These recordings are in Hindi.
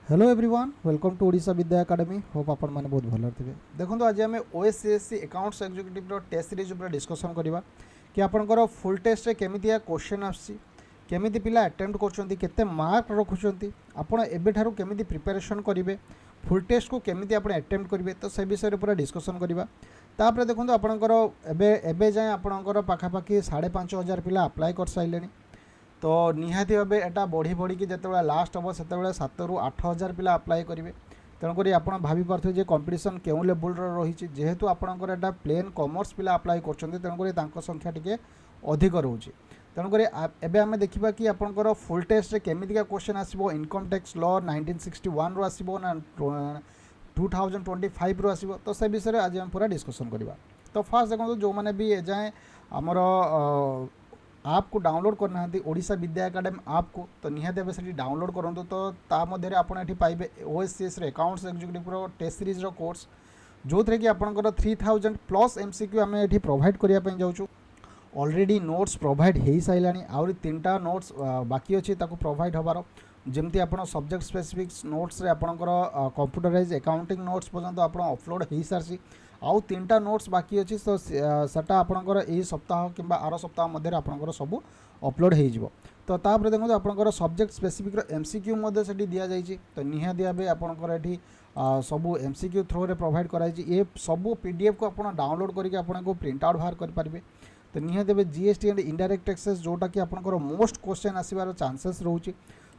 Hello everyone welcome to Odisha Vidya Academy hope आपण मैंने बहुत भल थे। देखो आज आम OSCSC accounts executive test series उपर डिस्कसन करवा कि आपंकर फुल टेस्ट केमी क्वेश्चन आसमी पिला अटेम्प्ट कर मार्क रखुंट आपड़ एवं केमी प्रिपेरेसन करेंगे फुल टेस्ट को केमी आप अटेम्प्ट करेंगे तो से विषय पूरा डिस्कसन करवा। तापर देखो आपंकर एवं जाए आपंकर पाखापाखि 5,500 पिला अप्लाई कर सारे तो निहाती भाव एटा बढ़ी बढ़ी कि जिते लास्ट हम से 7 ରୁ 8,000 पिला अप्लाई करेंगे। तेणुक आप भावी पारे कंपटीशन क्यों लेवल रही जेहेतु आपंकर एटा प्लेन कॉमर्स पिला अप्लाई कर संख्या टी अधिक रोचे। तेणुक एवं आम देखा कि आपंकर फुल टेस्ट केमिका क्वेश्चन आसो इनकम टैक्स लॉ 1961 रू आसो ना 2025 रू आसो तो से विषय आज हम पूरा डिस्कसन करवा। तो फास्ट देखो जो मैंने भी एजाए आमर आप को डाउनलोड करना ओडिशा विद्या एकेडमी आप को तो निहाती भाव से डाउनलोड करूँ तो तामध्य आपड़ पाइबे OSCS accounts executive test series course जो थे कि आपंकर 3000 प्लस एमसीक्यू आम ये प्रोवाइड करने जाऊँ। ऑलरेडी नोट्स प्रोवाइड हो सारा आहरी 3टा नोट्स बाकी अच्छी प्रोवाइड हबार जमती आप सब्जेक्ट स्पेसिफिक नोट्स आपंकर कंप्यूटराइज अकाउंटिंग नोट्स पर्यंत आप अपलोड हो सारी आउ 3टा नोट्स बाकी अच्छी तो सेटा आपंकर यही सप्ताह कि आर सप्ताह मध्य आपंकर सब अपलोड हो। तो तापर देखो आपंकर सब्जेक्ट स्पेसिफिक एमसीक्यू से दि जाइए तो निहाती भाव आपंकर ये सब एमसीक्यू थ्रो रे प्रोवाइड कराई ये सब पीडीएफ को आप डाउनलोड करके आपको प्रिंट आउट बाहर करेंगे। तो निहाती भाव जीएसटी एंड इनडायरेक्ट टैक्सेस जोटा कि आपंकर मोस्ट क्वेश्चन आसबार चांसेस रोचे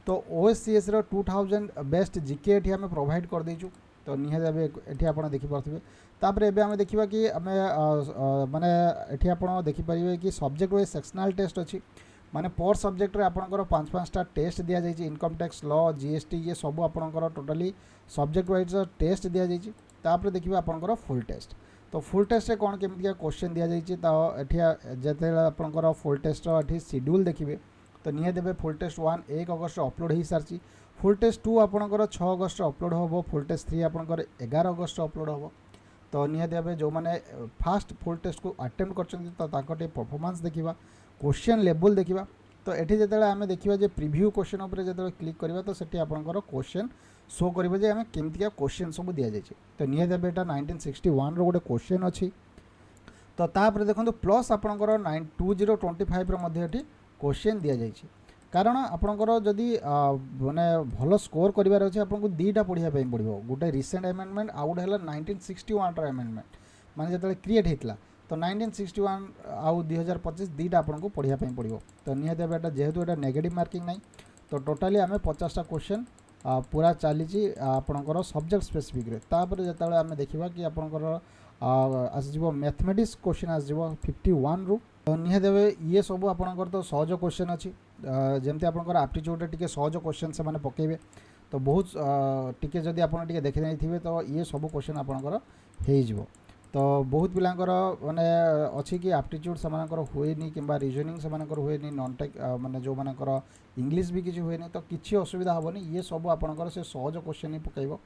तो ओएससीएस 2000 बेस्ट जीके ये आम प्रोवाइड कर देचु। तो निहाती भाव ये आप देखिपे तापर एबे आम देखा कि आम माने ये आप देखिपारे कि सब्जेक्ट वाइज सेक्शनल टेस्ट अच्छी माने पर सब्जेक्ट रे आपंकर 5-5टा टेस्ट दि जाइए इनकम टैक्स लॉ जीएसटी ये सब आपंकर टोटाली सब्जेक्ट वाइज टेस्ट दि जाइए। तापर देखिए आपंकर फुल टेस्ट तो फुल टेस्ट कौन केमिका क्वेश्चन दि जाइए तो ये आपंकर फुल टेस्ट ये शेड्यूल देखिए तो निहाती भाव फुल टेस्ट 1 1 अगस्त अपलोड हो सारी फुल टेस्ट 2 आपंकर 6 अगस्त अपलोड हम फुल टेस्ट 3 आपंकर 11 अगस्त अपलोड हम। तो निहाती भाव जो मैंने फास्ट फुल टेस्ट को अटेम्प्ट कर परफॉर्मेंस देखा क्वेश्चन लेवल देखा तो ये जो आम देखा जो प्रिव्यू क्वेश्चन उपर जो क्लिक करवा तो सेठी आपंकर क्वेश्चन शो करेंगे आम केमिका क्वेश्चन सब दि जाइए। तो निहाती भाव यहाँ 1961 गोटे क्वेश्चन अच्छी तो तापर देखो प्लस आपंकर 2025 क्वेश्चन दि जाइए कारण आपंकर जदि माने भल स्कोर करार अच्छे आपको 2टा पढ़ाई पड़ो गोटे रिसेंट एमेंडमेंट आउ गोटे है 1961 एमेंडमेंट माने जो क्रिएट होता तो 1961 आउ 2025 2टा आपको पढ़ाई पड़ो। तो निहाती भाव जेहेतु यहाँ नेगेटिव मार्किंग ना तो टोटाली आम 50टा क्वेश्चन पूरा चली आपंकर सब्जेक्ट स्पेसिफिक तापर जो आम देखा कि आपंकर आसो मैथमेटिक्स क्वेश्चन आसो 51 रू तो निहाती भाव ये सब आपंकर तो सहज क्वेश्चन अच्छी जमती आपंकर आप्टिट्यूड टे सहज क्वेश्चन से पकेबे तो बहुत टिके जदि आप देखी नहीं तो ये सब क्वेश्चन आपंकर हो तो बहुत पिलांकर माने अच्छी कि आप्टिट्यूड से हुए कि रिजनिंग से हुए नॉन टेक माने जो मानकर इंग्लिश भी किसी हुए तो किसी असुविधा हेनी ये सब आपंकर से सहज क्वेश्चन ही पकेब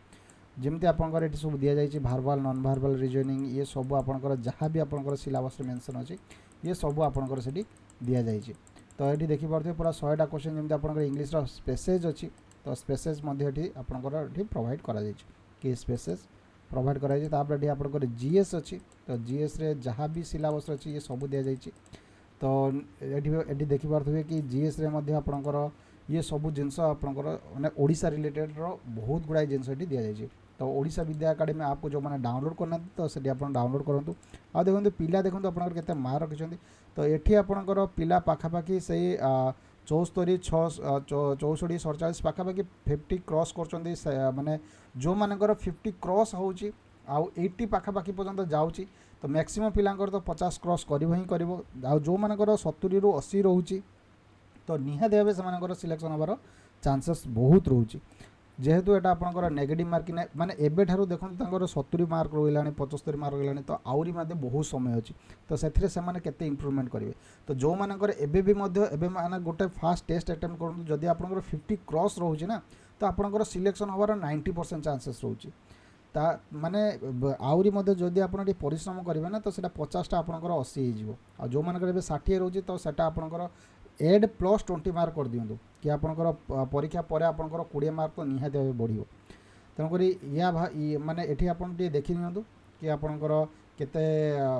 जमती आपंकर ये सब दि जाइए भारबाल नॉन भारबाल रिजनिंग ये सब आपंकर जहाँ भी आपंकर सिलेबस मेंशन अच्छी ये सब आपंकर से दि जाइए। तो ये देखिपे पूरा 100टा क्वेश्चन जमी आप इंग्लिश स्पेसेज अच्छी तो स्पेसेज आपंकर प्रोवाइड करा कि स्पेसेज प्रोवाइड कराई तापर आपंकर जीएस अच्छी तो जीएस रे जहाँ भी सिलेबस अच्छी ये सब दि जाइए। तो ये देखिपे कि जीएस रे आपंकर ये सब जिनस आपंकर माने ओडिशा रिलेटेड बहुत गुड़ाई जिनस दि जाइए। तो ओडिशा विद्या एकेडमी आपको जो मैंने डाउनलोड करना तो से डाउनलोड करूँ आ देखो पिला देखो आपंकर केते मार्क रखिंट तो ये आपंकर पिला पाखापाखि से 74 6 64 47 पाखापाखि 50 क्रॉस कर माने जो मानकर 50 क्रॉस हो आउ 80 पाखापाखि पर्यंत जाऊँगी तो मैक्सिमम पिलांकर तो 50 क्रॉस कर जो मानकर 70 ରୁ 80 रोचे तो निहाती भाव से सिलेक्शन हबार चांसेस बहुत रोचे जेहेतु यहाँ आपंकर नेगेटिव मार्किंग माने एबे ठारू देखो 70 मार्क रहा 75 मार्क रहा तो आहरी बहुत समय अच्छी तो से केते इम्प्रूवमेंट करेंगे। तो जो मानकर एबे भी माने गोटे फास्ट टेस्ट अटेम्प्ट करूँ जदि आपंकर 50 क्रॉस रोचे ना तो आपंकर सिलेक्शन हबार 90% चांसेस रोचे ता माने आहरी जदि आप परिश्रम करेंगे ना तो 50टा आपंकर 80 हो जो मानकर 60 रोचे तो सेटा आपंकर एड +20 मार्क कर दिंतु कि आपणकर परीक्षा पर आपणकर 20 मार्क तो निहाती भावे बढ़ियो। तेणुकरी या माने एठी आपण टे देखि नियंतु कि आपणकर केते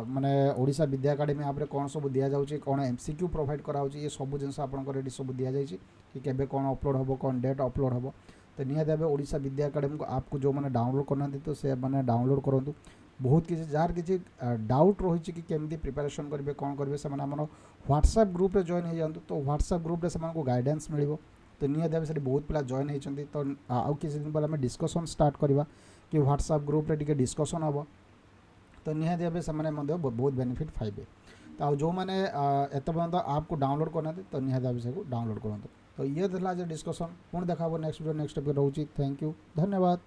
माने ओडिशा विद्या एकेडमी आप कौन सब दिया जाउची, कौन एमसीक्यू प्रोवाइड करा होची, ये सब जिनस आपणकर एठी सब दिया जाइची कि केबे कौन अपलोड होबो, कौन डेट अपलोड होबो। तो निहाती भावे ओडिशा विद्या एकेडमी को आपको जो मैंने डाउनलोड करना तो से मैंने डाउनलोड करूँ। बहुत किसी जार किसी डाउट रही कि केमती प्रिपरेशन करेंगे कौन करेंगे से व्हाट्सएप ग्रुप रे जॉइन हो जातु। तो व्हाट्सएप ग्रुप रे से गाइडेंस मिल। तो निहाती भाव से बहुत पिला जॉइन होती। तो आउ किसी दिन पर आम डिस्कसन स्टार्ट करवा कि व्हाट्सएप ग्रुप रे टिके डिस्कसन हम। तो निहाती भाव से बहुत बेनिफिट पाइबे। तो आउ जो मैंने एत पर्यंत आप को डाउनलोड करना तो निहाती भाव से डाउनलोड करूँ। तो ये था आज डिस्कसन। पुणी देखा नेक्स्ट वीडियो नेक्स्ट टॉपिक रोचे। थैंक यू, धन्यवाद।